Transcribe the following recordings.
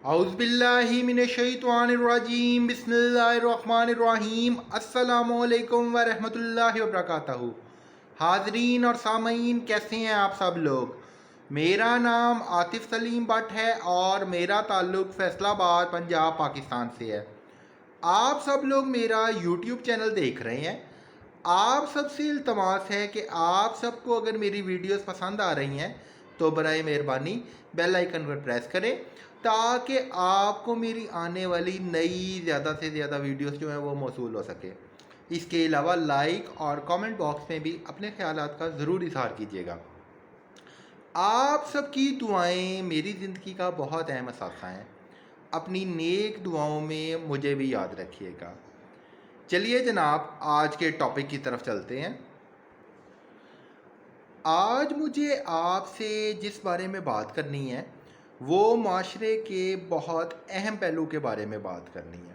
औज़ुबिल्लाहिमिनश्शैतानिर्रजीम बिस्मिल्लाहिर्रहमानिर्रहीम अस्सलामुअलैकुम व रहमतुल्लाहि व बरकातहू। हाज़रीन और सामीन, कैसे हैं आप सब लोग। मेरा नाम आतिफ़ सलीम भट्ट है और मेरा ताल्लुक़ फैसलाबाद पंजाब पाकिस्तान से है। आप सब लोग मेरा यूट्यूब चैनल देख रहे हैं। आप सबसे इल्तमास है कि आप सबको अगर मेरी वीडियोस पसंद आ रही हैं तो बराए मेहरबानी बेल आइकन पर प्रेस करें ताकि आपको मेरी आने वाली नई ज़्यादा से ज़्यादा वीडियोस जो हैं वो मौसूल हो सके। इसके अलावा लाइक और कमेंट बॉक्स में भी अपने ख्यालात का ज़रूर इजहार कीजिएगा। आप सबकी दुआएं मेरी ज़िंदगी का बहुत अहम असासा हैं। अपनी नेक दुआओं में मुझे भी याद रखिएगा। चलिए जनाब, आज के टॉपिक की तरफ चलते हैं। आज मुझे आपसे जिस बारे में बात करनी है वो माशरे के बहुत अहम पहलू के बारे में बात करनी है।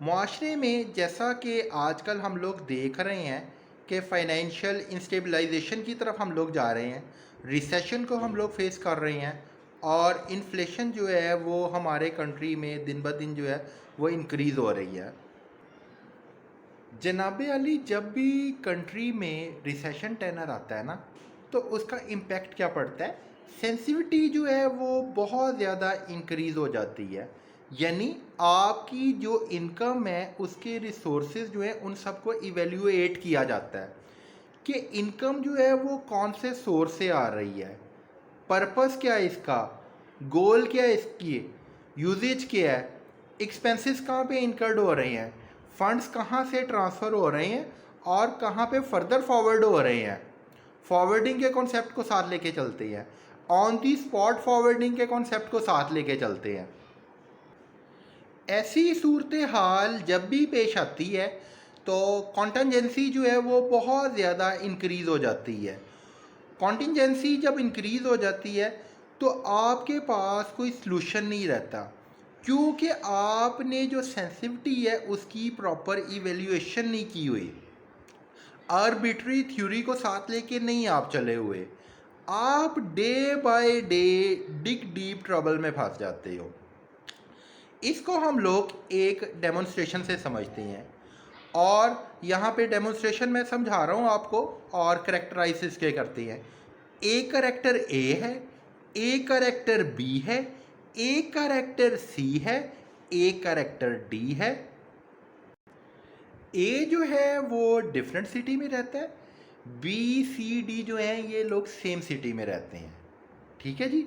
माशरे में जैसा कि आजकल हम लोग देख रहे हैं कि फ़ाइनेंशियल इंस्टेबलाइजेशन की तरफ हम लोग जा रहे हैं, रिसेशन को हम लोग फेस कर रहे हैं और इन्फ्लेशन जो है वो हमारे कंट्री में दिन ब दिन जो है वो इंक्रीज़ हो रही है। जनाब अली, जब भी कंट्री में रिसेशन टेनर आता है ना तो उसका इम्पेक्ट क्या पड़ता है, सेंसिटिविटी जो है वो बहुत ज़्यादा इंक्रीज़ हो जाती है। यानी आपकी जो इनकम है उसके रिसोर्सेज जो हैं उन सबको इवेल्युएट किया जाता है कि इनकम जो है वो कौन से सोर्स से आ रही है, पर्पस क्या है इसका, गोल क्या है इसकी, यूजेज क्या है, एक्सपेंसेस कहाँ पे इनकर्ड हो रहे हैं, फंड्स कहाँ से ट्रांसफ़र हो रहे हैं और कहाँ पे फर्दर फॉरवर्ड हो रहे हैं। फॉरवर्डिंग के कॉन्सेप्ट को साथ लेके चलते हैं, ऑन दी स्पॉट फॉरवर्डिंग के कॉन्सेप्ट को साथ लेके चलते हैं। ऐसी सूरत हाल जब भी पेश आती है तो कॉन्टेंजेंसी जो है वो बहुत ज़्यादा इंक्रीज़ हो जाती है। कॉन्टिजेंसी जब इंक्रीज़ हो जाती है तो आपके पास कोई सलूशन नहीं रहता, क्योंकि आपने जो सेंसिटिविटी है उसकी प्रॉपर इवेल्युएशन नहीं की हुई, आर्बिट्री थ्योरी को साथ लेके नहीं आप चले हुए। आप day by day dig deep trouble में फंस जाते हो। इसको हम लोग एक डेमोन्स्ट्रेशन से समझते हैं और यहाँ पे डेमोन्स्ट्रेशन मैं समझा रहा हूँ आपको और करेक्टराइज इसके करते हैं। ए करेक्टर ए है, ए करेक्टर बी है, ए करेक्टर सी है, ए करेक्टर डी है। ए जो है वो डिफरेंट सिटी में रहता है, बी सी डी जो हैं ये लोग सेम सिटी में रहते हैं। ठीक है जी।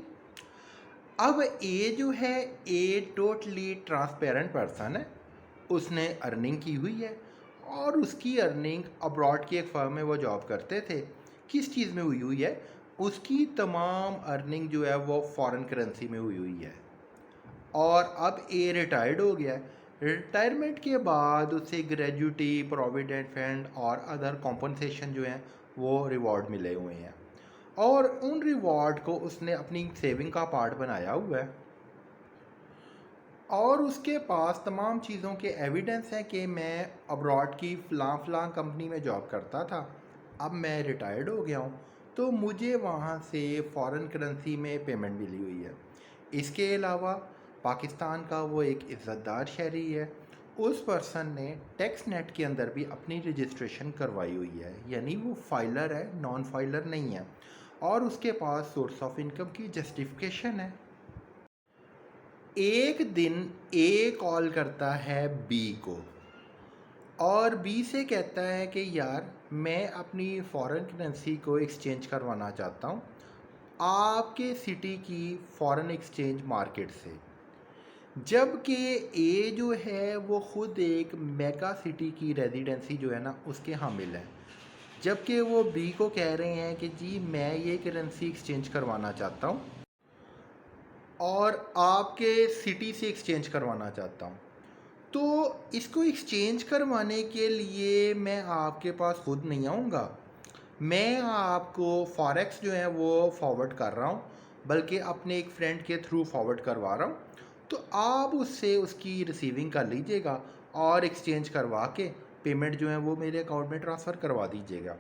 अब ए जो है, ए टोटली ट्रांसपेरेंट पर्सन है, उसने अर्निंग की हुई है और उसकी अर्निंग अब्रॉड की एक फर्म में वो जॉब करते थे। किस चीज़ में हुई हुई है, उसकी तमाम अर्निंग जो है वो फॉरेन करेंसी में हुई हुई है और अब ए रिटायर्ड हो गया है। रिटायरमेंट के बाद उसे ग्रेजुटी, प्रोविडेंट फंड और अदर कॉम्पनसेशन जो हैं वो रिवॉर्ड मिले हुए हैं और उन रिवॉर्ड को उसने अपनी सेविंग का पार्ट बनाया हुआ है और उसके पास तमाम चीज़ों के एविडेंस हैं कि मैं अब्रॉड की फ़लाँ कंपनी में जॉब करता था, अब मैं रिटायर्ड हो गया हूँ तो मुझे वहाँ से फ़ॉरेन करेंसी में पेमेंट मिली हुई है। इसके अलावा पाकिस्तान का वो एक इज़्ज़तदार शहरी है, उस पर्सन ने टैक्स नेट के अंदर भी अपनी रजिस्ट्रेशन करवाई हुई है, यानी वो फाइलर है, नॉन फाइलर नहीं है और उसके पास सोर्स ऑफ इनकम की जस्टिफिकेशन है। एक दिन ए कॉल करता है बी को और बी से कहता है कि यार मैं अपनी फॉरेन करेंसी को एक्सचेंज करवाना चाहता हूँ आपके सिटी की फॉरेन एक्सचेंज मार्केट से, जबकि ए जो है वो ख़ुद एक मेगा सिटी की रेजिडेंसी जो है ना उसके हामिल है, जबकि वो बी को कह रहे हैं कि जी मैं ये करेंसी एक्सचेंज करवाना चाहता हूँ और आपके सिटी से एक्सचेंज करवाना चाहता हूँ। तो इसको एक्सचेंज करवाने के लिए मैं आपके पास खुद नहीं आऊँगा, मैं आपको फॉरेक्स जो है वो फॉरवर्ड कर रहा हूँ, बल्कि अपने एक फ्रेंड के थ्रू फॉरवर्ड करवा रहा हूँ। तो आप उससे उसकी रिसीविंग कर लीजिएगा और एक्सचेंज करवा के पेमेंट जो है वो मेरे अकाउंट में ट्रांसफ़र करवा दीजिएगा।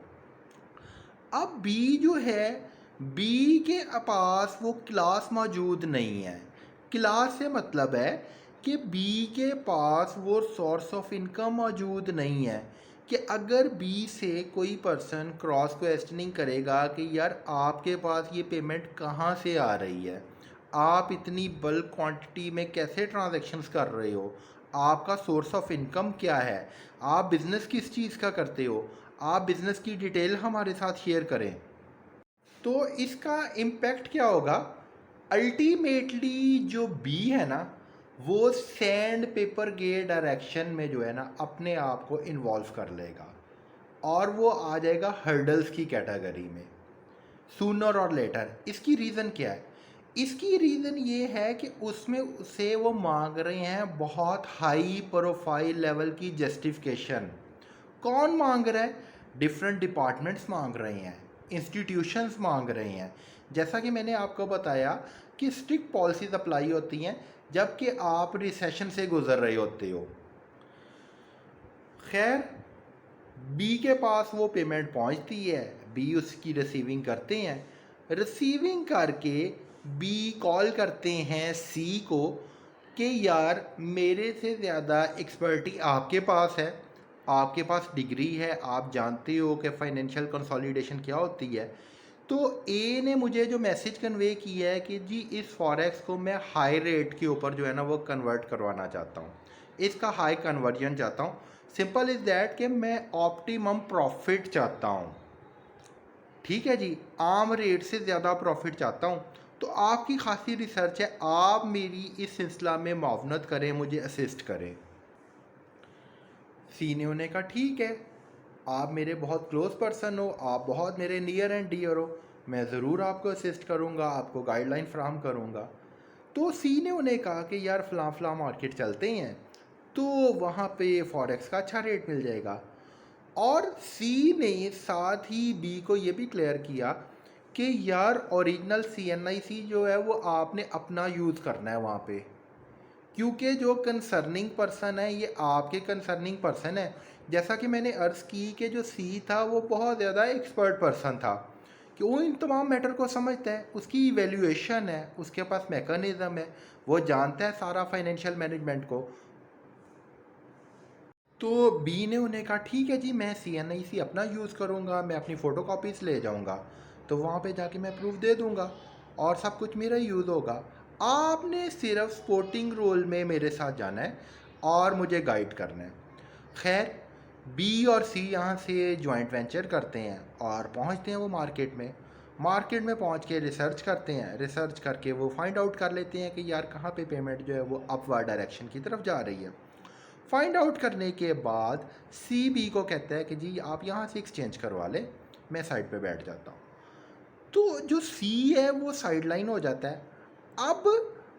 अब बी जो है, बी के पास वो क्लास मौजूद नहीं है, क्लास से मतलब है कि बी के पास वो सोर्स ऑफ इनकम मौजूद नहीं है कि अगर बी से कोई पर्सन क्रॉस क्वेश्चनिंग करेगा कि यार आपके पास ये पेमेंट कहाँ से आ रही है, आप इतनी बल्क क्वांटिटी में कैसे ट्रांजैक्शंस कर रहे हो, आपका सोर्स ऑफ इनकम क्या है, आप बिज़नेस किस चीज़ का करते हो, आप बिज़नेस की डिटेल हमारे साथ शेयर करें। तो इसका इम्पैक्ट क्या होगा? अल्टीमेटली जो बी है ना, वो सैंड पेपर गे डायरेक्शन में जो है ना अपने आप को इन्वॉल्व कर लेगा और वो आ जाएगा हर्डल्स की कैटेगरी में सूनर और लेटर। इसकी रीज़न क्या है? इसकी रीज़न ये है कि उसमें से वो मांग रहे हैं बहुत हाई प्रोफाइल लेवल की जस्टिफिकेशन। कौन मांग रहा है? डिफरेंट डिपार्टमेंट्स मांग रहे हैं, इंस्टीट्यूशंस मांग रहे हैं। जैसा कि मैंने आपको बताया कि स्ट्रिक्ट पॉलिसीज अप्लाई होती हैं जबकि आप रिसेशन से गुजर रहे होते हो। खैर, बी के पास वो पेमेंट पहुंचती है, बी उसकी रिसीविंग करते हैं। रिसीविंग करके बी कॉल करते हैं सी को कि यार मेरे से ज़्यादा एक्सपर्टी आपके पास है, आपके पास डिग्री है, आप जानते हो कि फाइनेंशियल कंसोलिडेशन क्या होती है। तो ए ने मुझे जो मैसेज कन्वे किया है कि जी इस फॉरेक्स को मैं हाई रेट के ऊपर जो है ना वो कन्वर्ट करवाना चाहता हूँ, इसका हाई कन्वर्जन चाहता हूँ। सिंपल इज़ दैट कि मैं ऑप्टिमम प्रॉफिट चाहता हूँ। ठीक है जी, आम रेट से ज़्यादा प्रॉफिट चाहता हूँ। तो आपकी खासी रिसर्च है, आप मेरी इस सिलसिला में मुआवनत करें, मुझे असिस्ट करें। सी ने उन्हें कहा ठीक है, आप मेरे बहुत क्लोज पर्सन हो, आप बहुत मेरे नियर एंड डियर हो, मैं ज़रूर आपको असिस्ट करूँगा, आपको गाइडलाइन फ्राहम करूँगा। तो सी ने उन्हें कहा कि यार फ़लाँ फ़लाँ मार्केट चलते हैं, तो वहाँ पे फॉरेक्स का अच्छा रेट मिल जाएगा। और सी ने साथ ही बी को ये भी क्लियर किया कि यार ओरिजिनल CNIC जो है वो आपने अपना यूज़ करना है वहाँ पे, क्योंकि जो कंसर्निंग पर्सन है ये आपके कंसर्निंग पर्सन है। जैसा कि मैंने अर्ज़ की कि जो सी था वो बहुत ज़्यादा एक्सपर्ट पर्सन था कि वो इन तमाम मैटर को समझता है, उसकी इवेल्यूएशन है, उसके पास मैकेनिज़्म है, वो जानता है सारा फाइनेंशियल मैनेजमेंट को। तो बी ने उन्हें कहा ठीक है जी, मैं CNIC अपना यूज़ करूँगा, मैं अपनी फ़ोटो कॉपीज़ ले जाऊँगा, तो वहाँ पे जाके मैं प्रूफ दे दूँगा और सब कुछ मेरा यूज़ होगा। आपने सिर्फ सपोर्टिंग रोल में मेरे साथ जाना है और मुझे गाइड करना है। खैर, बी और सी यहाँ से जॉइंट वेंचर करते हैं और पहुँचते हैं वो मार्केट में। मार्केट में पहुँच के रिसर्च करते हैं, रिसर्च करके वो फाइंड आउट कर लेते हैं कि यार कहाँ पे पेमेंट जो है वो अपवर्ड डायरेक्शन की तरफ जा रही है। फाइंड आउट करने के बाद सी बी को कहता है कि जी आप यहाँ से एक्सचेंज करवा लें, मैं साइड पे बैठ जाता हूँ। तो जो सी है वो साइड लाइन हो जाता है। अब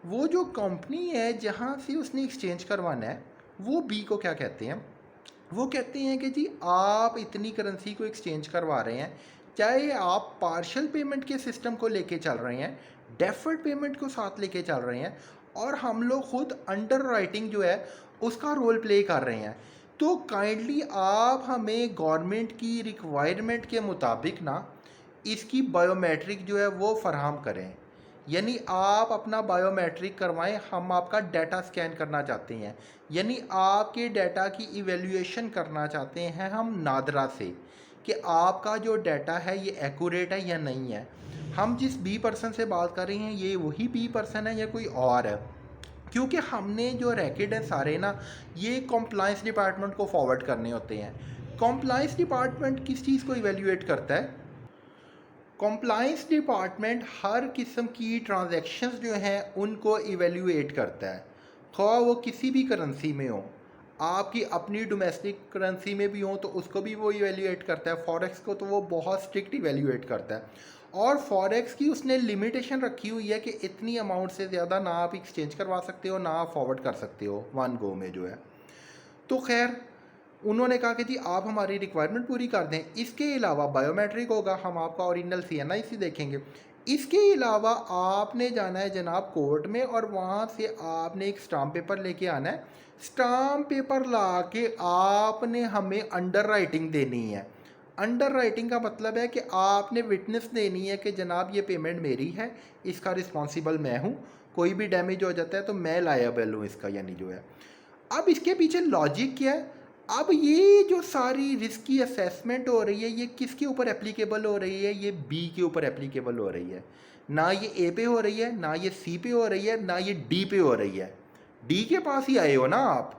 वो जो कंपनी है जहाँ से उसने एक्सचेंज करवाना है, वो बी को क्या कहते हैं? वो कहते हैं कि जी आप इतनी करेंसी को एक्सचेंज करवा रहे हैं, चाहे आप पार्शियल पेमेंट के सिस्टम को लेके चल रहे हैं, डेफर्ड पेमेंट को साथ लेके चल रहे हैं, और हम लोग खुद अंडर राइटिंग जो है उसका रोल प्ले कर रहे हैं, तो काइंडली आप हमें गवर्नमेंट की रिक्वायरमेंट के मुताबिक ना इसकी बायोमेट्रिक जो है वो फराहम करें। यानी आप अपना बायोमेट्रिक करवाएं, हम आपका डाटा स्कैन करना चाहते हैं, यानी आपके डाटा की इवेल्यूएशन करना चाहते हैं हम नादरा से कि आपका जो डाटा है ये एक्यूरेट है या नहीं है। हम जिस बी पर्सन से बात कर रहे हैं ये वही बी पर्सन है या कोई और है, क्योंकि हमने जो रैकेट है सारे ना ये कॉम्प्लाइंस डिपार्टमेंट को फॉरवर्ड करने होते हैं। कॉम्प्लाइंस डिपार्टमेंट किस चीज़ को इवेल्यूएट करता है? कॉम्प्लाइंस डिपार्टमेंट हर किस्म की ट्रांजैक्शंस जो हैं उनको इवेल्यूएट करता है, ख़्वा वो किसी भी करेंसी में हो, आपकी अपनी डोमेस्टिक करेंसी में भी हो तो उसको भी वो इवेल्यूएट करता है, फॉरेक्स को तो वो बहुत स्ट्रिक्ट इवेल्यूएट करता है। और फॉरेक्स की उसने लिमिटेशन रखी हुई है कि इतनी अमाउंट से ज़्यादा ना आप एक्सचेंज करवा सकते हो, ना आप फॉरवर्ड कर सकते हो वन गो में जो है। तो खैर, उन्होंने कहा कि जी आप हमारी रिक्वायरमेंट पूरी कर दें, इसके अलावा बायोमेट्रिक होगा, हम आपका ओरिजिनल CNIC देखेंगे। इसके अलावा आपने जाना है जनाब कोर्ट में और वहाँ से आपने एक स्टाम्प पेपर लेके आना है। स्टाम्प पेपर ला के आपने हमें अंडर राइटिंग देनी है। अंडर राइटिंग का मतलब है कि आपने विटनेस देनी है कि जनाब ये पेमेंट मेरी है, इसका रिस्पॉन्सिबल मैं हूँ, कोई भी डैमेज हो जाता है तो मैं लायबल हूँ इसका, यानी जो है। अब इसके पीछे लॉजिक क्या है? अब ये जो सारी रिस्क की असेसमेंट हो रही है ये किसके ऊपर एप्लीकेबल हो रही है? ये बी के ऊपर एप्लीकेबल हो रही है। ना ये ए पे हो रही है, ना ये सी पे हो रही है, ना ये डी पे हो रही है। डी के पास ही आए हो ना आप।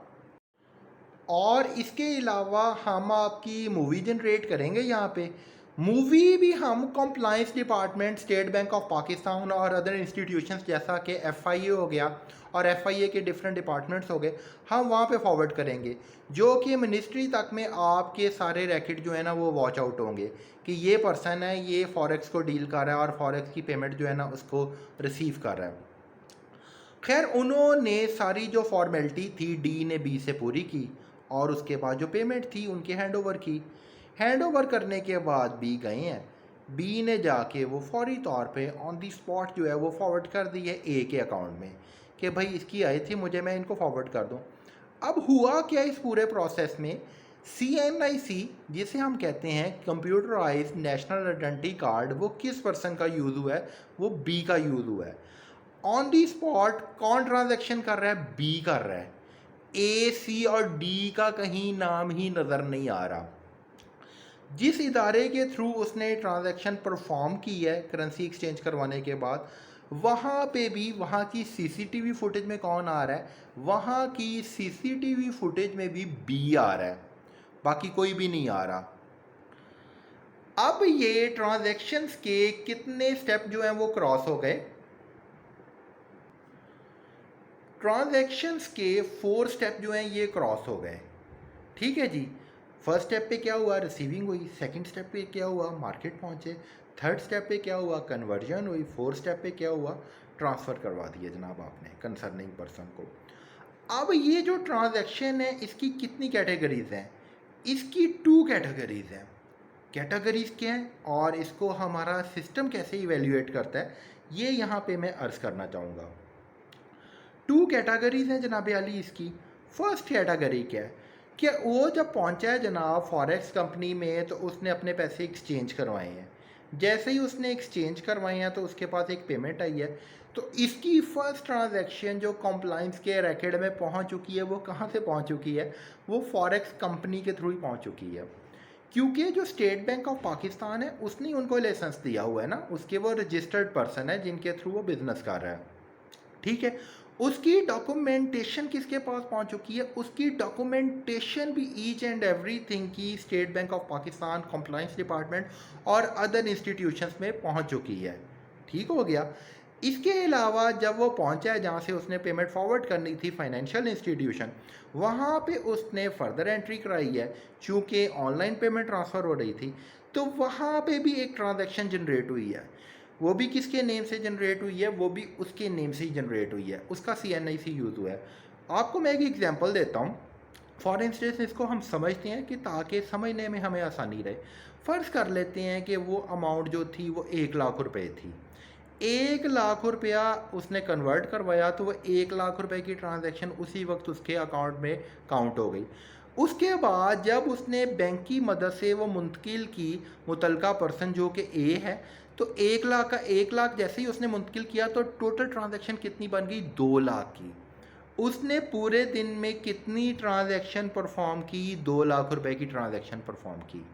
और इसके अलावा हम आपकी मूवी जनरेट करेंगे यहाँ पे। मूवी भी हम compliance department, state bank of Pakistan और अदर इंस्टीट्यूशंस जैसा कि एफआईए हो गया और एफआईए के डिफरेंट डिपार्टमेंट्स हो गए, हम वहाँ पे फॉरवर्ड करेंगे, जो कि मिनिस्ट्री तक में आपके सारे रैकेट जो है ना वो वॉच आउट होंगे कि ये पर्सन है, ये फॉरेक्स को डील कर रहा है और फॉरेक्स की पेमेंट जो है ना उसको रिसीव कर रहा है। खैर उन्होंने सारी जो फॉर्मेलिटी थी डी ने बी से पूरी की और उसके बाद जो पेमेंट थी उनकी हैंड ओवर की। हैंड ओवर करने के बाद बी गए हैं, बी ने जाके वो फौरी तौर पे ऑन दी स्पॉट जो है वो फॉरवर्ड कर दी है ए के अकाउंट में कि भाई इसकी आई थी, मुझे, मैं इनको फॉरवर्ड कर दूं। अब हुआ क्या इस पूरे प्रोसेस में? CNIC जिसे हम कहते हैं कंप्यूटराइज नेशनल आइडेंटिटी कार्ड, वो किस पर्सन का यूज़ हुआ है? वो बी का यूज़ हुआ है। ऑन दी स्पॉट कौन ट्रांजैक्शन कर रहा है? बी कर रहा है। ए, सी और डी का कहीं नाम ही नज़र नहीं आ रहा। जिस इदारे के थ्रू उसने ट्रांजैक्शन परफॉर्म की है करेंसी एक्सचेंज करवाने के बाद, वहाँ पे भी वहाँ की सीसीटीवी फुटेज में कौन आ रहा है? वहाँ की सीसीटीवी फुटेज में भी बी आ रहा है, बाकी कोई भी नहीं आ रहा। अब ये ट्रांजैक्शंस के कितने स्टेप जो हैं वो क्रॉस हो गए? ट्रांजैक्शंस के 4 स्टेप जो हैं ये क्रॉस हो गए। ठीक है जी। फर्स्ट स्टेप पे क्या हुआ? रिसीविंग हुई। सेकंड स्टेप पे क्या हुआ? मार्केट पहुंचे। थर्ड स्टेप पे क्या हुआ? कन्वर्जन हुई। फोर्थ स्टेप पे क्या हुआ? ट्रांसफ़र करवा दिया जनाब आपने कंसर्निंग पर्सन को। अब ये जो ट्रांजैक्शन है इसकी कितनी कैटेगरीज हैं? इसकी 2 कैटेगरीज हैं। कैटेगरीज क्या है और इसको हमारा सिस्टम कैसे इवेल्युएट करता है, ये यहाँ पे मैं अर्ज़ करना चाहूँगा। 2 कैटेगरीज हैं जनाब अली इसकी। फर्स्ट कैटेगरी क्या है कि वो जब पहुंचा है जनाब फॉरेक्स कंपनी में तो उसने अपने पैसे एक्सचेंज करवाए हैं। जैसे ही उसने एक्सचेंज करवाए हैं तो उसके पास एक पेमेंट आई है। तो इसकी फर्स्ट ट्रांजैक्शन जो कंप्लाइंस के रिकॉर्ड में पहुंच चुकी है वो कहाँ से पहुंच चुकी है? वो फॉरेक्स कंपनी के थ्रू ही पहुंच चुकी है, क्योंकि जो स्टेट बैंक ऑफ पाकिस्तान है उसने उनको लाइसेंस दिया हुआ है ना, उसके वो रजिस्टर्ड पर्सन है जिनके थ्रू वो बिजनेस कर रहा है। ठीक है। उसकी डॉक्यूमेंटेशन किसके पास पहुंच चुकी है? उसकी डॉक्यूमेंटेशन भी ईच एंड एवरीथिंग की state bank of Pakistan compliance department और अदर इंस्टीट्यूशंस में पहुंच चुकी है। ठीक हो गया। इसके अलावा जब वो पहुंचा है जहाँ से उसने पेमेंट फॉरवर्ड करनी थी फाइनेंशियल इंस्टीट्यूशन, वहाँ पे उसने फर्दर एंट्री कराई है। चूँकि ऑनलाइन पेमेंट ट्रांसफ़र हो रही थी तो वहाँ पे भी एक ट्रांजैक्शन जनरेट हुई है। वो भी किसके नेम से जनरेट हुई है? वो भी उसके नेम से ही जनरेट हुई है, उसका CNIC यूज़ हुआ है। आपको मैं एक एग्जांपल देता हूँ। फॉर इंस्टेंस इसको हम समझते हैं कि ताकि समझने में हमें आसानी रहे। फ़र्ज़ कर लेते हैं कि वो अमाउंट जो थी वो 1 लाख रुपए थी। 1 लाख रुपया उसने कन्वर्ट करवाया तो वो 1 लाख रुपए की ट्रांजैक्शन उसी वक्त उसके अकाउंट में काउंट हो गई। उसके बाद जब उसने बैंक की मदद से वो मुंतकिल की, मुतलका पर्सन जो कि ए है, तो 1 लाख का 1 लाख जैसे ही उसने मुंतकिल किया तो टोटल ट्रांजैक्शन कितनी बन गई? 2 लाख की। उसने पूरे दिन में कितनी ट्रांजैक्शन परफॉर्म की? 2 लाख रुपए की ट्रांजैक्शन परफॉर्म की।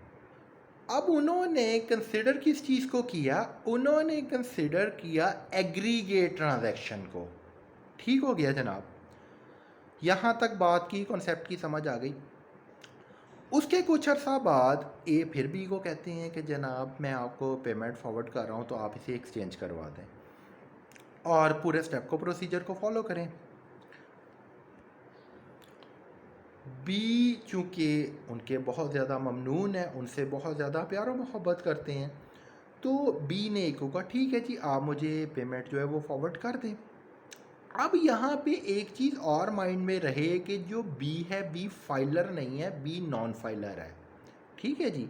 अब उन्होंने कंसिडर किस चीज़ को किया? उन्होंने कंसिडर किया एग्रीगेट ट्रांजैक्शन को। ठीक हो गया जनाब। यहाँ तक बात की कॉन्सेप्ट की समझ आ गई। उसके कुछ अर्सा बाद ए फिर बी को कहते हैं कि जनाब मैं आपको पेमेंट फॉरवर्ड कर रहा हूँ तो आप इसे एक्सचेंज करवा दें और पूरे स्टेप को, प्रोसीजर को फॉलो करें। बी चूँकि उनके बहुत ज़्यादा ममनून है, उनसे बहुत ज़्यादा प्यार और मोहब्बत करते हैं, तो बी ने ए को कहा ठीक है जी आप मुझे पेमेंट जो है वो फॉरवर्ड कर दें। अब यहाँ पे एक चीज़ और माइंड में रहे कि जो बी है, बी फाइलर नहीं है, बी नॉन फाइलर है। ठीक है जी।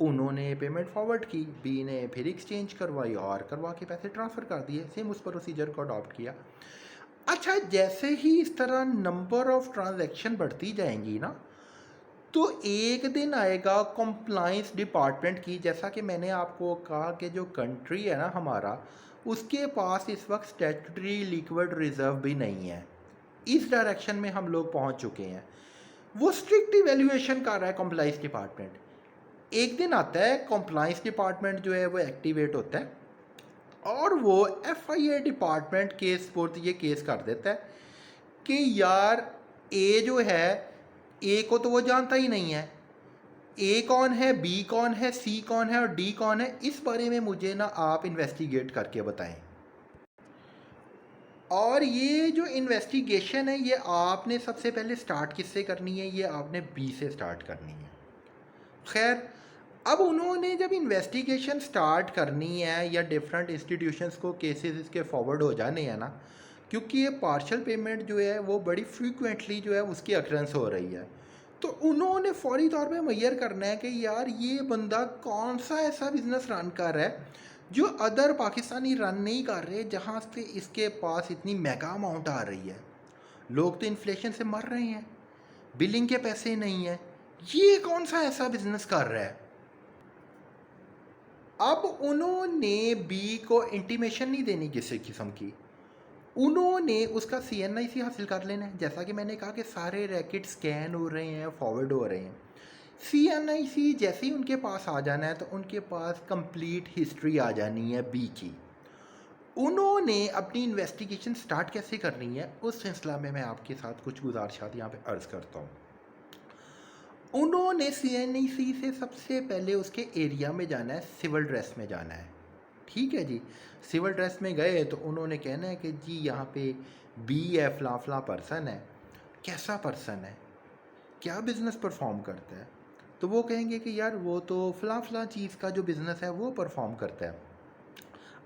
उन्होंने पेमेंट फॉरवर्ड की, बी ने फिर एक्सचेंज करवाई और करवा के पैसे ट्रांसफ़र कर दिए, सेम उस प्रोसीजर को अडॉप्ट किया। अच्छा, जैसे ही इस तरह नंबर ऑफ़ ट्रांजैक्शन बढ़ती जाएंगी ना, तो एक दिन आएगा कंप्लाइंस डिपार्टमेंट की, जैसा कि मैंने आपको कहा कि जो कंट्री है ना हमारा, उसके पास इस वक्त स्टैट्यूटरी लिक्विड रिजर्व भी नहीं है। इस डायरेक्शन में हम लोग पहुंच चुके हैं। वो स्ट्रिक्ट इवेल्युएशन कर रहा है कॉम्प्लाइंस डिपार्टमेंट। एक दिन आता है कॉम्प्लाइंस डिपार्टमेंट जो है वो एक्टिवेट होता है और वो एफआईए डिपार्टमेंट के स्पुर्द ये केस कर देता है कि यार ए जो है, ए को तो वो जानता ही नहीं है, ए कौन है, बी कौन है, सी कौन है और डी कौन है, इस बारे में मुझे ना आप इन्वेस्टिगेट करके बताएं। और ये जो इन्वेस्टिगेशन है ये आपने सबसे पहले स्टार्ट किससे करनी है? ये आपने बी से स्टार्ट करनी है। खैर, अब उन्होंने जब इन्वेस्टिगेशन स्टार्ट करनी है या डिफरेंट इंस्टीट्यूशंस को केसेस इसके फॉरवर्ड हो जाने हैं ना, क्योंकि ये पार्शल पेमेंट जो है वो बड़ी फ्रीक्वेंटली जो है उसकी अक्रेंस हो रही है, तो उन्होंने फौरी तौर पे मैयर करना है कि यार ये बंदा कौन सा ऐसा बिजनेस रन कर रहा है जो अदर पाकिस्तानी रन नहीं कर रहे, जहाँ से इसके पास इतनी मेगा अमाउंट आ रही है। लोग तो इन्फ्लेशन से मर रहे हैं, बिलिंग के पैसे नहीं है, ये कौन सा ऐसा बिजनेस कर रहा है? अब उन्होंने बी को इंटीमेशन नहीं देनी किसी किस्म की, उन्होंने उसका CNIC हासिल कर लेना है। जैसा कि मैंने कहा कि सारे रैकेट स्कैन हो रहे हैं, फॉरवर्ड हो रहे हैं। CNIC जैसे ही उनके पास आ जाना है तो उनके पास कंप्लीट हिस्ट्री आ जानी है बी की। उन्होंने अपनी इन्वेस्टिगेशन स्टार्ट कैसे करनी है उस सिलसिला में मैं आपके साथ कुछ गुजारिशात यहाँ पे अर्ज़ करता हूँ। उन्होंने CNIC से सबसे पहले उसके एरिया में जाना है, सिविल ड्रेस में जाना है। ठीक है जी, सिविल ड्रेस में गए तो उन्होंने कहना है कि जी यहाँ पे बी है, फला फला पर्सन है, कैसा पर्सन है, क्या बिज़नेस परफॉर्म करता है? तो वो कहेंगे कि यार वो तो फला फला चीज़ का जो बिज़नेस है वो परफॉर्म करता है।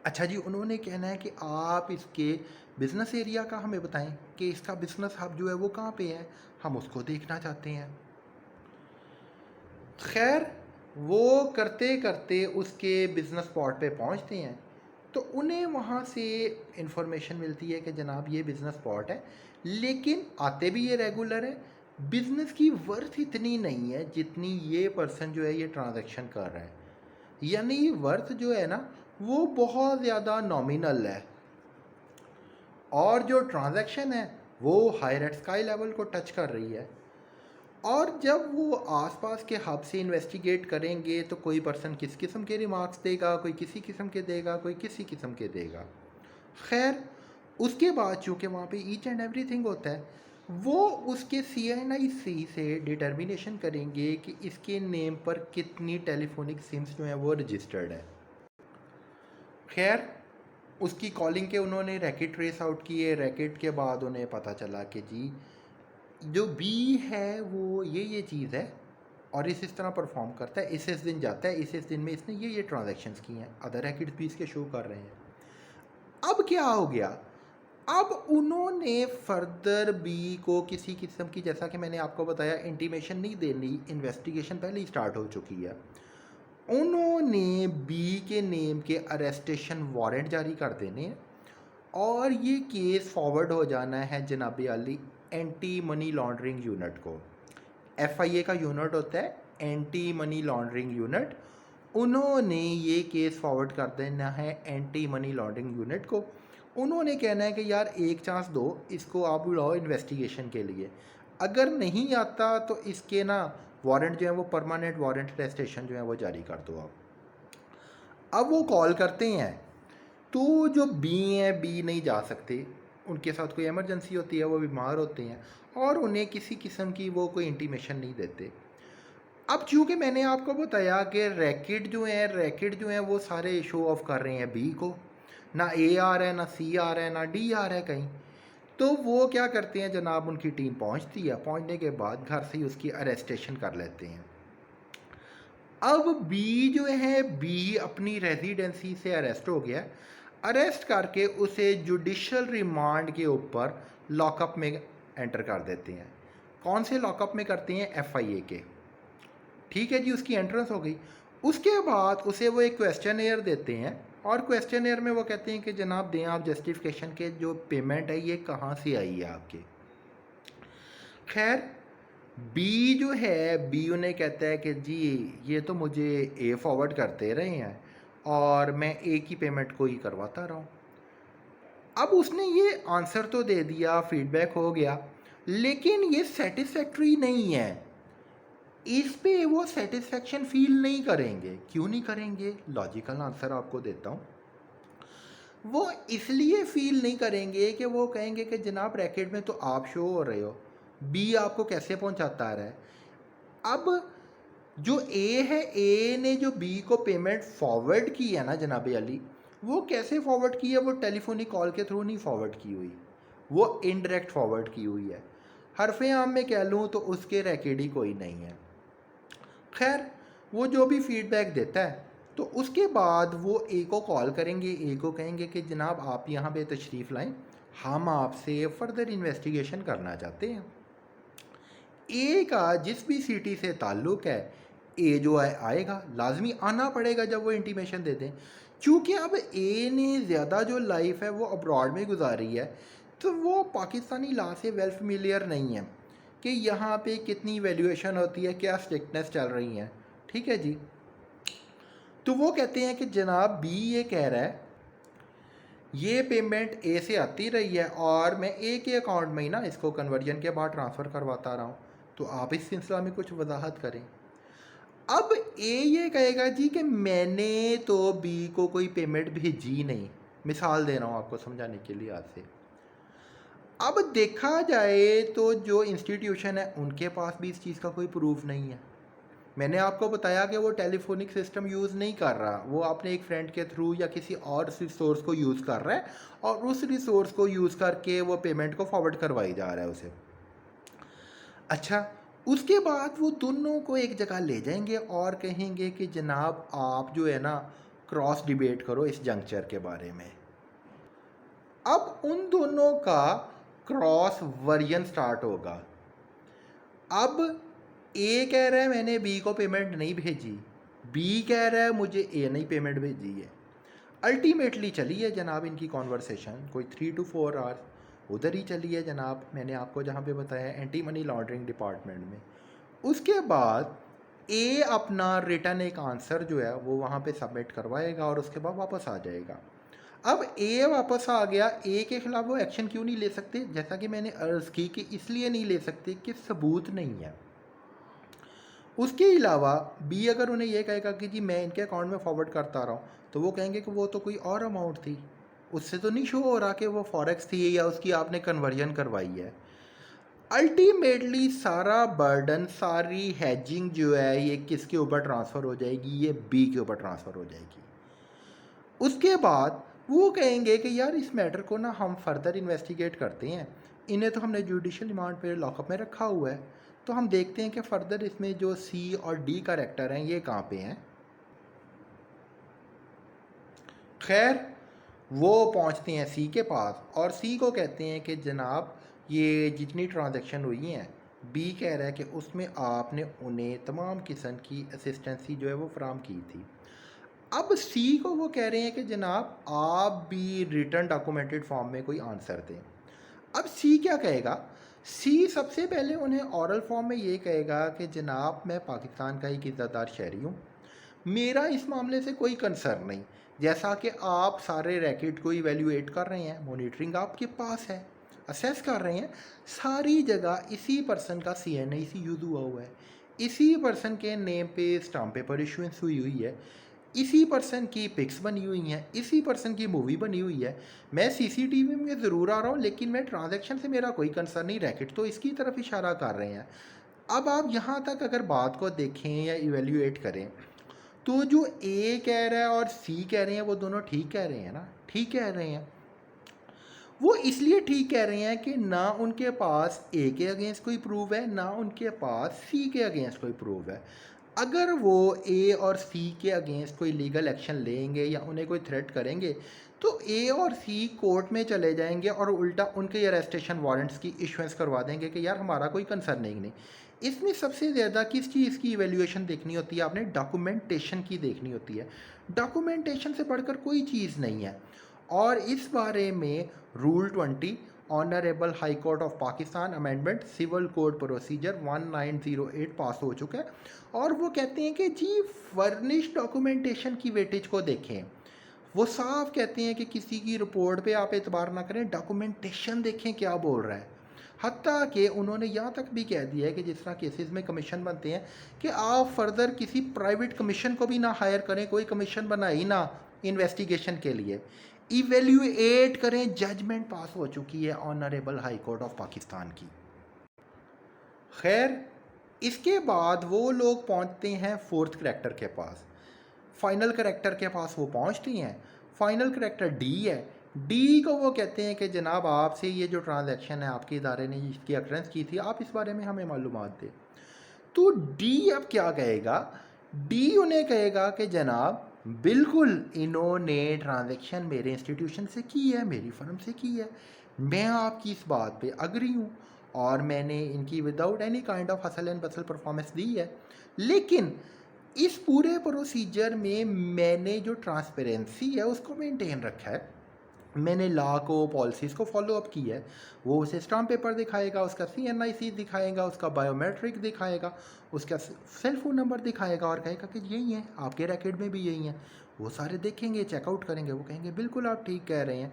अच्छा जी, उन्होंने कहना है कि आप इसके बिज़नेस एरिया का हमें बताएं कि इसका बिज़नेस हब जो है वो कहाँ पे है, हम उसको देखना चाहते हैं। खैर, वो करते करते उसके बिज़नेस स्पॉट पे पहुंचते हैं तो उन्हें वहाँ से इंफॉर्मेशन मिलती है कि जनाब ये बिज़नेस स्पॉट है, लेकिन आते भी ये रेगुलर है, बिज़नेस की वर्थ इतनी नहीं है जितनी ये पर्सन जो है ये ट्रांजैक्शन कर रहा है। यानी ये वर्थ जो है ना वो बहुत ज़्यादा नॉमिनल है और जो ट्रांजैक्शन है वो हायर एट स्काई लेवल को टच कर रही है। और जब वो आसपास के हब से इन्वेस्टिगेट करेंगे तो कोई पर्सन किस किस्म के रिमार्क्स देगा, कोई किसी किस्म के देगा, कोई किसी किस्म के देगा। खैर, उसके बाद चूँकि वहाँ पे ईच एंड एवरीथिंग होता है, वो उसके CNIC से डिटर्मिनेशन करेंगे कि इसके नेम पर कितनी टेलीफोनिक सिम्स जो हैं वो रजिस्टर्ड है। खैर, उसकी कॉलिंग के उन्होंने रैकेट ट्रेस आउट किए। रैकेट के बाद उन्हें पता चला कि जी जो बी है वो ये चीज़ है और इस तरह परफॉर्म करता है, इस दिन जाता है, इस दिन में इसने ये ट्रांजैक्शंस की हैं, अदर रैकेट्स भी इसके शो कर रहे हैं। अब क्या हो गया? अब उन्होंने फर्दर बी को किसी किस्म की, जैसा कि मैंने आपको बताया, इंटीमेशन नहीं देनी, इन्वेस्टिगेशन पहले ही स्टार्ट हो चुकी है। उन्होंने बी के नेम के अरेस्टेशन वारंट जारी कर देने हैं और ये केस फॉरवर्ड हो जाना है जनाब आली एंटी मनी लॉन्ड्रिंग यूनिट को। FIA का यूनिट होता है एंटी मनी लॉन्ड्रिंग यूनिट, उन्होंने ये केस फॉरवर्ड कर देना है एंटी मनी लॉन्ड्रिंग यूनिट को। उन्होंने कहना है कि यार एक चांस दो, इसको आप बुलाओ इन्वेस्टिगेशन के लिए, अगर नहीं आता तो इसके ना वारंट जो है वो परमानेंट वारंट अरेस्टेशन जो है वो जारी कर दो आप। अब वो कॉल करते हैं तो जो बी हैं, बी नहीं जा सकते, उनके साथ कोई इमरजेंसी होती है, वो बीमार होते हैं और उन्हें किसी किस्म की वो कोई इंटीमेशन नहीं देते। अब चूँकि मैंने आपको बताया कि रैकेट जो हैं वो सारे शो ऑफ कर रहे हैं बी को, ना ए आ रहा है, ना सी आ रहा है, ना डी आ रहा है कहीं, तो वो क्या करते हैं जनाब, उनकी टीम पहुंचती है, पहुंचने के बाद घर से ही उसकी अरेस्टेशन कर लेते हैं। अब बी जो है, बी अपनी रेजिडेंसी से अरेस्ट हो गया। अरेस्ट करके उसे जुडिशल रिमांड के ऊपर लॉकअप में एंटर कर देते हैं। कौन से लॉकअप में करते हैं? FIA के। ठीक है जी, उसकी एंट्रेंस हो गई। उसके बाद उसे वो एक क्वेश्चन देते हैं और क्वेश्चन में वो कहते हैं कि जनाब दें आप जस्टिफिकेशन के, जो पेमेंट है ये कहाँ से आई है आपके। खैर, बी जो है, बी उन्हें कहता है कि जी ये तो मुझे ए फॉरवर्ड करते रहे हैं और मैं ए की पेमेंट को ही करवाता रहा हूँ। अब उसने ये आंसर तो दे दिया, फीडबैक हो गया, लेकिन ये सेटिस्फैक्ट्री नहीं है। इस पे वो सेटिस्फेक्शन फील नहीं करेंगे। क्यों नहीं करेंगे? लॉजिकल आंसर आपको देता हूँ। वो इसलिए फील नहीं करेंगे कि वो कहेंगे कि जनाब रैकेट में तो आप शो हो रहे हो, बी आपको कैसे पहुंचाता रहा है। अब जो ए है, ए ने जो बी को पेमेंट फॉरवर्ड की है ना जनाब अली, वो कैसे फॉरवर्ड की है? वो टेलीफोनिक कॉल के थ्रू नहीं फॉरवर्ड की हुई, वो इनडायरेक्ट फॉरवर्ड की हुई है। हरफे आम में कह लूँ तो उसके रैकेट ही कोई नहीं है। खैर, वो जो भी फीडबैक देता है तो उसके बाद वो ए को कॉल करेंगे, ए को कहेंगे कि जनाब आप यहाँ पे तशरीफ़ लाएं, हम आपसे फ़र्दर इन्वेस्टिगेशन करना चाहते हैं। ए का जिस भी सिटी से ताल्लुक़ है, ए जो है आएगा, लाजमी आना पड़ेगा जब वो इंटीमेशन दे दें। चूँकि अब ए ने ज़्यादा जो लाइफ है वो अब्रॉड में गुजारी है, तो वो पाकिस्तानी लॉ से वेल फेमिलियर नहीं है कि यहाँ पे कितनी वैल्यूएशन होती है, क्या स्ट्रिक्टनेस चल रही है। ठीक है जी। तो वो कहते हैं कि जनाब बी ये कह रहा है ये पेमेंट ए से आती रही है और मैं ए के अकाउंट में ही ना इसको कन्वर्जन के बाद ट्रांसफ़र करवाता रहा हूँ, तो आप इस सिलसिला में कुछ वजाहत करें। अब ए ये कहेगा जी कि मैंने तो बी को कोई पेमेंट भेजी नहीं। मिसाल दे रहा हूँ आपको समझाने के लिए आज से। अब देखा जाए तो जो इंस्टीट्यूशन है उनके पास भी इस चीज़ का कोई प्रूफ नहीं है। मैंने आपको बताया कि वो टेलीफोनिक सिस्टम यूज़ नहीं कर रहा, वो अपने एक फ्रेंड के थ्रू या किसी और रिसोर्स को यूज़ कर रहा है और उस रिसोर्स को यूज़ करके वो पेमेंट को फॉरवर्ड करवाई जा रहा है उसे। अच्छा, उसके बाद वो दोनों को एक जगह ले जाएंगे और कहेंगे कि जनाब आप जो है ना क्रॉस डिबेट करो इस जंक्चर के बारे में। अब उन दोनों का क्रॉस वर्जन स्टार्ट होगा। अब ए कह रहा है मैंने बी को पेमेंट नहीं भेजी, बी कह रहा है मुझे ए नहीं पेमेंट भेजी है। अल्टीमेटली चली है जनाब इनकी कॉन्वर्सेशन कोई 3 to 4 आवर्स उधर ही चली है जनाब, मैंने आपको जहाँ पे बताया एंटी मनी लॉन्ड्रिंग डिपार्टमेंट में। उसके बाद ए अपना रिटर्न एक आंसर जो है वो वहाँ पे सबमिट करवाएगा और उसके बाद वापस आ जाएगा। अब ए वापस आ गया, ए के खिलाफ वो एक्शन क्यों नहीं ले सकते? जैसा कि मैंने अर्ज़ की कि इसलिए नहीं ले सकते कि सबूत नहीं है। उसके अलावा बी अगर उन्हें यह कहेगा कि जी मैं इनके अकाउंट में फॉरवर्ड करता रहा हूँ, तो वो कहेंगे कि वो तो कोई और अमाउंट थी, उससे तो नहीं शो हो रहा कि वो फॉरेक्स थी या उसकी आपने कन्वर्जन करवाई है। अल्टीमेटली सारा बर्डन, सारी हैजिंग जो है ये किसके ऊपर ट्रांसफ़र हो जाएगी? ये बी के ऊपर ट्रांसफ़र हो जाएगी। उसके बाद वो कहेंगे कि यार इस मैटर को ना हम फर्दर इन्वेस्टिगेट करते हैं, इन्हें तो हमने जुडिशल रिमांड पे लॉकअप में रखा हुआ है, तो हम देखते हैं कि फ़र्दर इसमें जो सी और डी कैरेक्टर हैं ये कहाँ पे हैं। खैर, वो पहुंचते हैं सी के पास और सी को कहते हैं कि जनाब ये जितनी ट्रांजैक्शन हुई हैं, बी कह रहा है कि उसमें आपने उन्हें तमाम किस्म की असिस्टेंसी जो है वो फ्राहम की थी। अब सी को वो कह रहे हैं कि जनाब आप भी रिटर्न डॉक्यूमेंटेड फॉर्म में कोई आंसर दें। अब सी क्या कहेगा? सी सबसे पहले उन्हें ऑरल फॉर्म में ये कहेगा कि जनाब मैं पाकिस्तान का एक इज़्ज़तदार शहरी हूँ, मेरा इस मामले से कोई कंसर्न नहीं। जैसा कि आप सारे रैकेट को इवेल्युएट कर रहे हैं, मॉनिटरिंग आपके पास है, असेस कर रहे हैं, सारी जगह इसी पर्सन का CNIC यूज़ हुआ है, इसी पर्सन के नेम पे स्टाम्प पेपर इशुएंस हुई हुई है, इसी पर्सन की पिक्स बनी हुई हैं, इसी पर्सन की मूवी बनी हुई है। मैं CCTV में ज़रूर आ रहा हूँ लेकिन मैं ट्रांजैक्शन से मेरा कोई कंसर्न नहीं, रैकेट तो इसकी तरफ इशारा कर रहे हैं। अब आप यहाँ तक अगर बात को देखें या इवेल्युएट करें तो जो ए कह रहा है और सी कह रहे हैं वो दोनों ठीक कह रहे हैं ना, ठीक कह रहे हैं। वो इसलिए ठीक कह रहे हैं कि ना उनके पास ए के अगेंस्ट कोई प्रूफ है, ना उनके पास सी के अगेंस्ट कोई प्रूफ है। अगर वो ए और सी के अगेंस्ट कोई लीगल एक्शन लेंगे या उन्हें कोई थ्रेट करेंगे तो ए और सी कोर्ट में चले जाएंगे और उल्टा उनके अरेस्टेशन वारंट्स की इशुएंस करवा देंगे कि यार हमारा कोई कंसर्न नहीं। इसमें सबसे ज़्यादा किस चीज़ की इवेल्युएशन देखनी होती है? आपने डॉक्यूमेंटेशन की देखनी होती है। डॉक्यूमेंटेशन से बढ़कर कोई चीज़ नहीं है और इस बारे में rule 20 honourable high court of Pakistan amendment civil code procedure 1908 पास हो चुका है और वो कहते हैं कि जी फर्निश डॉक्यूमेंटेशन की वेटेज को देखें। वो साफ कहते हैं कि किसी की रिपोर्ट पे आप एतबार ना करें, डॉक्यूमेंटेशन देखें क्या बोल रहा है। हत्ता कि उन्होंने यहाँ तक भी कह दिया है कि जिस तरह केसेस में कमीशन बनते हैं कि आप फर्दर किसी प्राइवेट कमीशन को भी ना हायर करें, कोई कमीशन बनाए ही ना इन्वेस्टिगेशन के लिए, इवेल्युएट करें। जजमेंट पास हो चुकी है honourable high court of Pakistan की। खैर, इसके बाद वो लोग पहुंचते हैं फोर्थ करैक्टर के पास, फाइनल करैक्टर के पास वो पहुंचती हैं। फाइनल करैक्टर डी है। डी को वो कहते हैं कि जनाब आपसे ये जो ट्रांजैक्शन है आपके इदारे ने इसकी अक्रेंस की थी, आप इस बारे में हमें मालूमात दें। तो डी अब क्या कहेगा? डी उन्हें कहेगा कि जनाब बिल्कुल इन्होंने ट्रांजैक्शन मेरे इंस्टीट्यूशन से की है, मेरी फर्म से की है, मैं आपकी इस बात पे अग्री हूँ और मैंने इनकी without any kind of hassle and bustle performance दी है। लेकिन इस पूरे प्रोसीजर में मैंने जो ट्रांसपेरेंसी है उसको मेंटेन रखा है, मैंने लॉ को पॉलिसीज़ को फॉलो अप किया है। वो उसे स्टाम्प पेपर दिखाएगा, उसका CNIC दिखाएगा, उसका बायोमेट्रिक दिखाएगा, उसका सेल फोन नंबर दिखाएगा और कहेगा कि यही है, आपके रैकेट में भी यही है। वो सारे देखेंगे, चेकआउट करेंगे, वो कहेंगे बिल्कुल आप ठीक कह रहे हैं।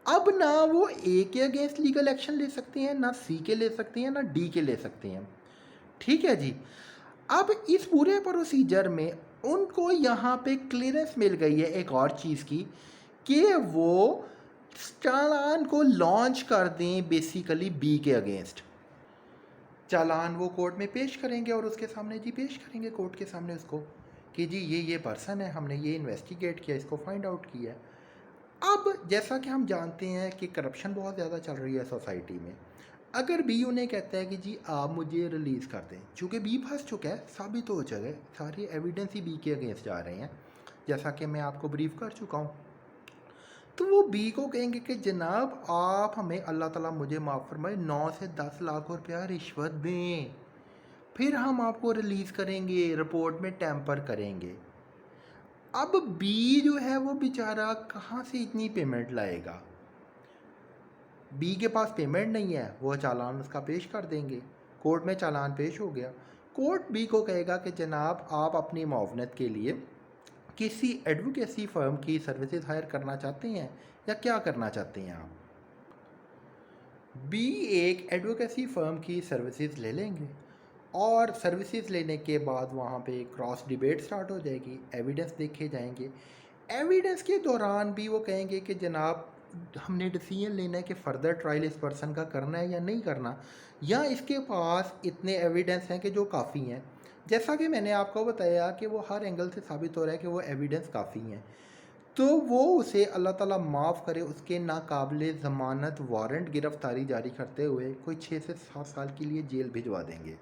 अब ना वो A के अगेंस्ट लीगल एक्शन ले सकते हैं, ना C के ले सकते हैं, ना D के ले सकते हैं। ठीक है जी। अब इस पूरे प्रोसीजर में उनको यहाँ पे क्लियरेंस मिल गई है एक और चीज़ की कि वो चालान को लॉन्च कर दें बेसिकली B के अगेंस्ट। चालान वो कोर्ट में पेश करेंगे और उसके सामने जी पेश करेंगे कोर्ट के सामने उसको कि जी ये पर्सन है, हमने ये इन्वेस्टिगेट किया, इसको फाइंड आउट किया। अब जैसा कि हम जानते हैं कि करप्शन बहुत ज़्यादा चल रही है सोसाइटी में। अगर बी उन्हें कहता है कि जी आप मुझे रिलीज़ कर दें, चूँकि बी फंस चुका है, साबित हो चुका है, सारी एविडेंस ही बी के अगेंस्ट जा रहे हैं, जैसा कि मैं आपको ब्रीफ कर चुका हूँ। तो वो बी को कहेंगे कि जनाब आप हमें अल्लाह ताला मुझे माफ़ फरमाए 9 से 10 लाख रुपया रिश्वत दें, फिर हम आपको रिलीज़ करेंगे, रिपोर्ट में टैम्पर करेंगे। अब बी जो है वो बेचारा कहाँ से इतनी पेमेंट लाएगा? बी के पास पेमेंट नहीं है, वो चालान उसका पेश कर देंगे। कोर्ट में चालान पेश हो गया, कोर्ट बी को कहेगा कि जनाब आप अपनी मुआवनत के लिए किसी एडवोकेसी फर्म की सर्विसेज हायर करना चाहते हैं या क्या करना चाहते हैं आप? बी एक एडवोकेसी फर्म की सर्विसेज ले लेंगे और सर्विसेज लेने के बाद वहाँ पे क्रॉस डिबेट स्टार्ट हो जाएगी, एविडेंस देखे जाएंगे। एविडेंस के दौरान भी वो कहेंगे कि जनाब हमने डिसीजन लेना है कि फ़र्दर ट्रायल इस पर्सन का करना है या नहीं करना, या इसके पास इतने एविडेंस हैं कि जो काफ़ी हैं। जैसा कि मैंने आपको बताया कि वो हर एंगल से साबित हो रहा है कि वो एविडेंस काफ़ी हैं, तो वो उसे अल्लाह ताला माफ़ करे उसके नाकाबिले ज़मानत वारंट गिरफ्तारी जारी करते हुए कोई 6 से 7 साल के लिए जेल भिजवा देंगे।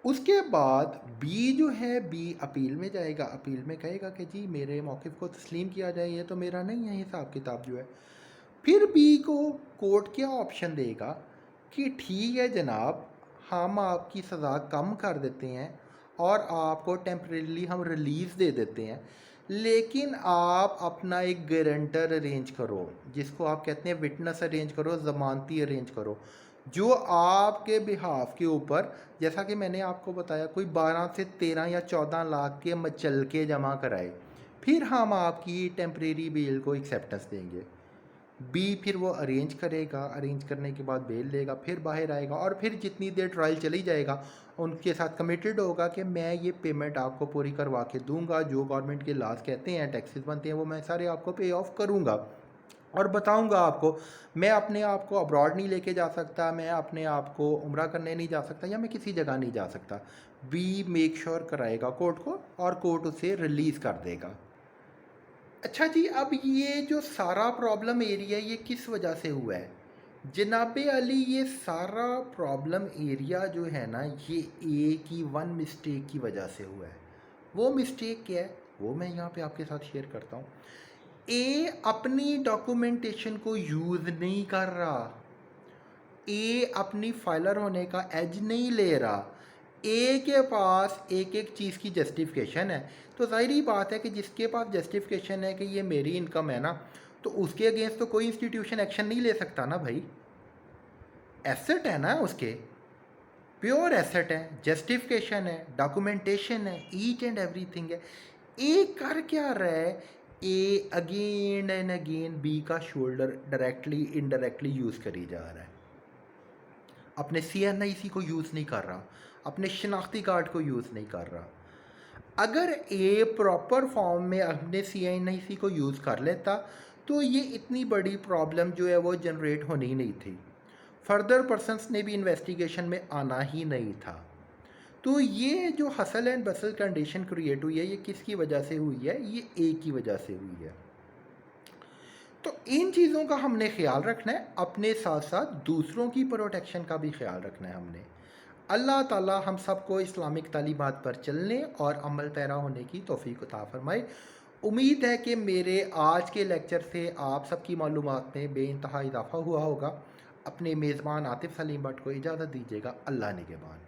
उसके बाद बी जो है, बी अपील में जाएगा, अपील में कहेगा कि जी मेरे मौक़िफ़ को तस्लीम किया जाए, ये तो मेरा नहीं है हिसाब किताब जो है। फिर बी को कोर्ट क्या ऑप्शन देगा कि ठीक है जनाब, हम आपकी सज़ा कम कर देते हैं और आपको टेम्परेरीली हम रिलीज़ दे देते हैं, लेकिन आप अपना एक गारंटर अरेंज करो, जिसको आप कहते हैं विटनेस अरेंज करो, ज़मानती अरेंज करो, जो आपके बिहाफ के ऊपर, जैसा कि मैंने आपको बताया, कोई 12 से 13 या 14 लाख के मचलके जमा कराए, फिर हम आपकी टेम्परेरी बेल को एक्सेप्टेंस देंगे। बी फिर वो अरेंज करेगा, अरेंज करने के बाद बेल लेगा, फिर बाहर आएगा और फिर जितनी देर ट्रायल चली जाएगा उनके साथ कमिटेड होगा कि मैं ये पेमेंट आपको पूरी करवा के दूंगा, जो गवर्नमेंट के लॉस कहते हैं, टैक्सेस बनते हैं, वो मैं सारे आपको पे ऑफ करूंगा और बताऊंगा आपको। मैं अपने आप को अब्रॉड नहीं लेके जा सकता, मैं अपने आप को उम्रा करने नहीं जा सकता, या मैं किसी जगह नहीं जा सकता। बी मेक श्योर कराएगा कोर्ट को और कोर्ट उसे रिलीज़ कर देगा। अच्छा जी, अब ये जो सारा प्रॉब्लम एरिया ये किस वजह से हुआ है? जनाबे अली, ये सारा प्रॉब्लम एरिया जो है ना, ये ए की वन मिस्टेक की वजह से हुआ है। वो मिस्टेक क्या है वो मैं यहाँ पे आपके साथ शेयर करता हूँ। ए अपनी डॉक्यूमेंटेशन को यूज़ नहीं कर रहा, ए अपनी फाइलर होने का एज नहीं ले रहा, ए के पास एक एक चीज़ की जस्टिफिकेशन है। तो ज़ाहिरी बात है कि जिसके पास जस्टिफिकेशन है कि ये मेरी इनकम है ना, तो उसके अगेंस्ट तो कोई इंस्टीट्यूशन एक्शन नहीं ले सकता ना भाई। एसेट है ना उसके, प्योर एसेट है, जस्टिफिकेशन है, डॉक्यूमेंटेशन है, ईच एंड एवरीथिंग है। ए कर क्या रहा है? ए अगेन एंड अगेन बी का शोल्डर डायरेक्टली इनडायरेक्टली यूज़ करी जा रहा है, अपने CNIC को यूज़ नहीं कर रहा, अपने शनाख्ती कार्ड को यूज़ नहीं कर रहा। अगर ए प्रॉपर फॉर्म में अपने CNIC को यूज़ कर लेता तो ये इतनी बड़ी प्रॉब्लम जो है वो जनरेट होनी ही नहीं थी, फर्दर पर्सनस ने भी इन्वेस्टिगेशन में आना ही नहीं था। तो ये जो hustle and Bansal condition create हुई है, ये किसकी वजह से हुई है? ये ए की वजह से हुई है। तो इन चीज़ों का हमने ख्याल रखना है, अपने साथ साथ दूसरों की प्रोटेक्शन का भी ख्याल रखना है हमने। अल्लाह ताला हम सबको इस्लामिक तालीमात पर चलने और अमल पैरा होने की तौफीक अता फरमाए। उम्मीद है कि मेरे आज के लेक्चर से आप सबकी मालूमात में बेइंतहा इजाफ़ा हुआ होगा। अपने मेज़बान आतिफ़ सलीम भट्ट को इजाज़त दीजिएगा। अल्लाह निगहबान।